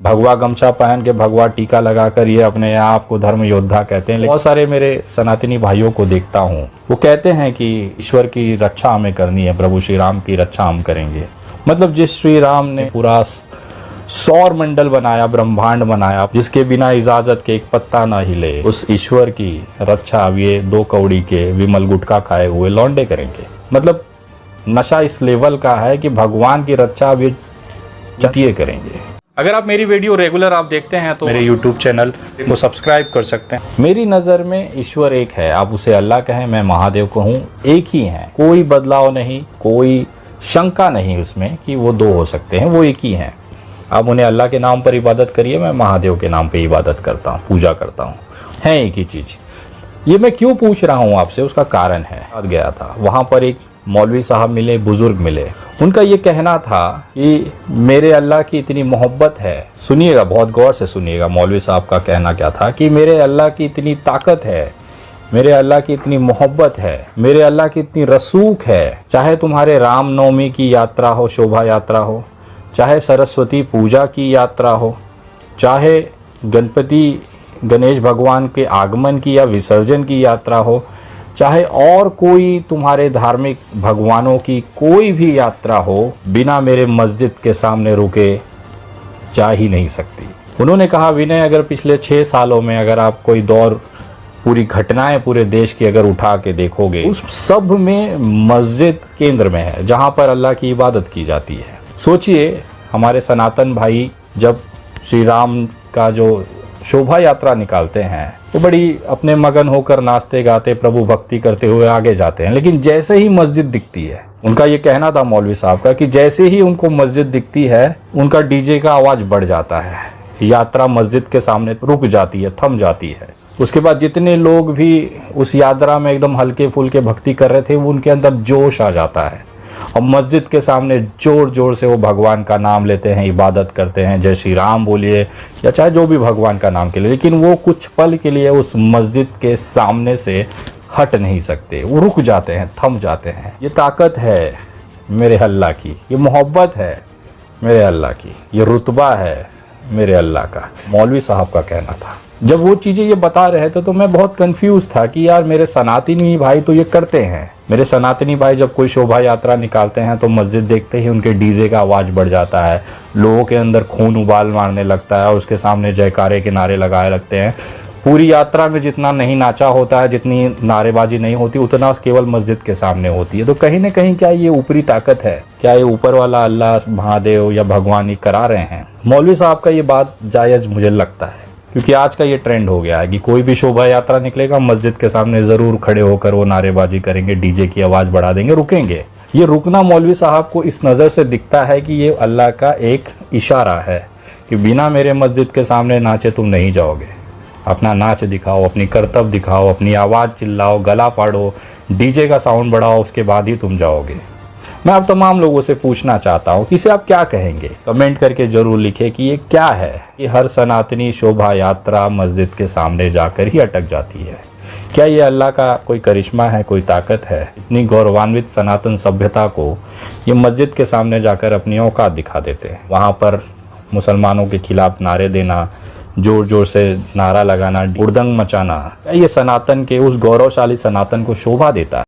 भगवा गमछा पहन के भगवा टीका लगाकर ये अपने आप को धर्म योद्धा कहते हैं। बहुत सारे मेरे सनातनी भाइयों को देखता हूँ, वो कहते हैं कि ईश्वर की रक्षा हमें करनी है, प्रभु श्री राम की रक्षा हम करेंगे। मतलब जिस श्री राम ने पूरा सौर मंडल बनाया, ब्रह्मांड बनाया, जिसके बिना इजाजत के एक पत्ता ना हिले, उस ईश्वर की रक्षा अब ये 2 कौड़ी के विमल गुटखा खाए हुए लौंडे करेंगे। मतलब नशा इस लेवल का है कि भगवान की रक्षा अब ये चटिए करेंगे। अगर आप मेरी वीडियो रेगुलर आप देखते हैं तो मेरे YouTube चैनल को सब्सक्राइब कर सकते हैं। मेरी नज़र में ईश्वर एक है, आप उसे अल्लाह कहें, मैं महादेव कहूँ, एक ही हैं। कोई बदलाव नहीं, कोई शंका नहीं उसमें कि वो 2 हो सकते हैं, वो एक ही हैं। आप उन्हें अल्लाह के नाम पर इबादत करिए, मैं महादेव के नाम पर इबादत करता हूँ, पूजा करता हूँ, है एक ही चीज़। ये मैं क्यों पूछ रहा हूँ आपसे, उसका कारण है। गया था वहाँ पर एक मौलवी साहब मिले, बुजुर्ग मिले। उनका ये कहना था कि मेरे अल्लाह की इतनी मोहब्बत है। सुनिएगा, बहुत गौर से सुनिएगा, मौलवी साहब का कहना क्या था कि मेरे अल्लाह की इतनी ताकत है, मेरे अल्लाह की इतनी मोहब्बत है, मेरे अल्लाह की इतनी रसूख है। चाहे तुम्हारे रामनवमी की यात्रा हो, शोभा यात्रा हो, चाहे सरस्वती पूजा की यात्रा हो, चाहे गणेश भगवान के आगमन की या विसर्जन की यात्रा हो, चाहे और कोई तुम्हारे धार्मिक भगवानों की कोई भी यात्रा हो, बिना मेरे मस्जिद के सामने रुके जा ही नहीं सकती। उन्होंने कहा, विनय, अगर पिछले 6 सालों में अगर आप कोई दौर पूरी घटनाएं पूरे देश की अगर उठा के देखोगे, उस सब में मस्जिद केंद्र में है, जहां पर अल्लाह की इबादत की जाती है। सोचिए, हमारे सनातन भाई जब श्री राम का जो शोभा यात्रा निकालते हैं तो बड़ी अपने मगन होकर नाचते गाते प्रभु भक्ति करते हुए आगे जाते हैं, लेकिन जैसे ही मस्जिद दिखती है, उनका ये कहना था मौलवी साहब का कि जैसे ही उनको मस्जिद दिखती है, उनका डीजे का आवाज बढ़ जाता है, यात्रा मस्जिद के सामने रुक जाती है, थम जाती है। उसके बाद जितने लोग भी उस यात्रा में एकदम हल्के फुल्के भक्ति कर रहे थे, वो उनके अंदर जोश आ जाता है और मस्जिद के सामने जोर जोर से वो भगवान का नाम लेते हैं, इबादत करते हैं, जय श्री राम बोलिए या चाहे जो भी भगवान का नाम के लिए, लेकिन वो कुछ पल के लिए उस मस्जिद के सामने से हट नहीं सकते, वो रुक जाते हैं, थम जाते हैं। ये ताकत है मेरे अल्लाह की, ये मोहब्बत है मेरे अल्लाह की, ये रुतबा है मेरे अल्लाह का, मौलवी साहब का कहना था। जब वो चीज़ें ये बता रहे थे तो मैं बहुत कंफ्यूज था कि यार मेरे सनातनी भाई तो ये करते हैं। मेरे सनातनी भाई जब कोई शोभा यात्रा निकालते हैं तो मस्जिद देखते ही उनके डीजे का आवाज़ बढ़ जाता है, लोगों के अंदर खून उबाल मारने लगता है और उसके सामने जयकारे के नारे लगाए लगते हैं। पूरी यात्रा में जितना नहीं नाचा होता है, जितनी नारेबाजी नहीं होती, उतना केवल मस्जिद के सामने होती है। तो कहीं ना कहीं क्या ये ऊपरी ताकत है, क्या ये ऊपर वाला अल्लाह महादेव या भगवान ही करा रहे हैं? मौलवी साहब का ये बात जायज़ मुझे लगता है, क्योंकि आज का ये ट्रेंड हो गया है कि कोई भी शोभा यात्रा निकलेगा, मस्जिद के सामने ज़रूर खड़े होकर वो नारेबाजी करेंगे, डीजे की आवाज़ बढ़ा देंगे, रुकेंगे। ये रुकना मौलवी साहब को इस नज़र से दिखता है कि ये अल्लाह का एक इशारा है कि बिना मेरे मस्जिद के सामने नाचे तुम नहीं जाओगे। अपना नाच दिखाओ, अपनी करतब दिखाओ, अपनी आवाज़ चिल्लाओ, गला फाड़ो, डीजे का साउंड बढ़ाओ, उसके बाद ही तुम जाओगे। मैं अब तमाम लोगों से पूछना चाहता हूँ कि इसे आप क्या कहेंगे? कमेंट करके जरूर लिखें कि ये क्या है कि हर सनातनी शोभा यात्रा मस्जिद के सामने जाकर ही अटक जाती है। क्या ये अल्लाह का कोई करिश्मा है, कोई ताकत है? इतनी गौरवान्वित सनातन सभ्यता को ये मस्जिद के सामने जाकर अपनी औकात दिखा देते हैं। वहाँ पर मुसलमानों के खिलाफ नारे देना, जोर जोर से नारा लगाना, हुड़दंग मचाना, ये सनातन के, उस गौरवशाली सनातन को शोभा देता है?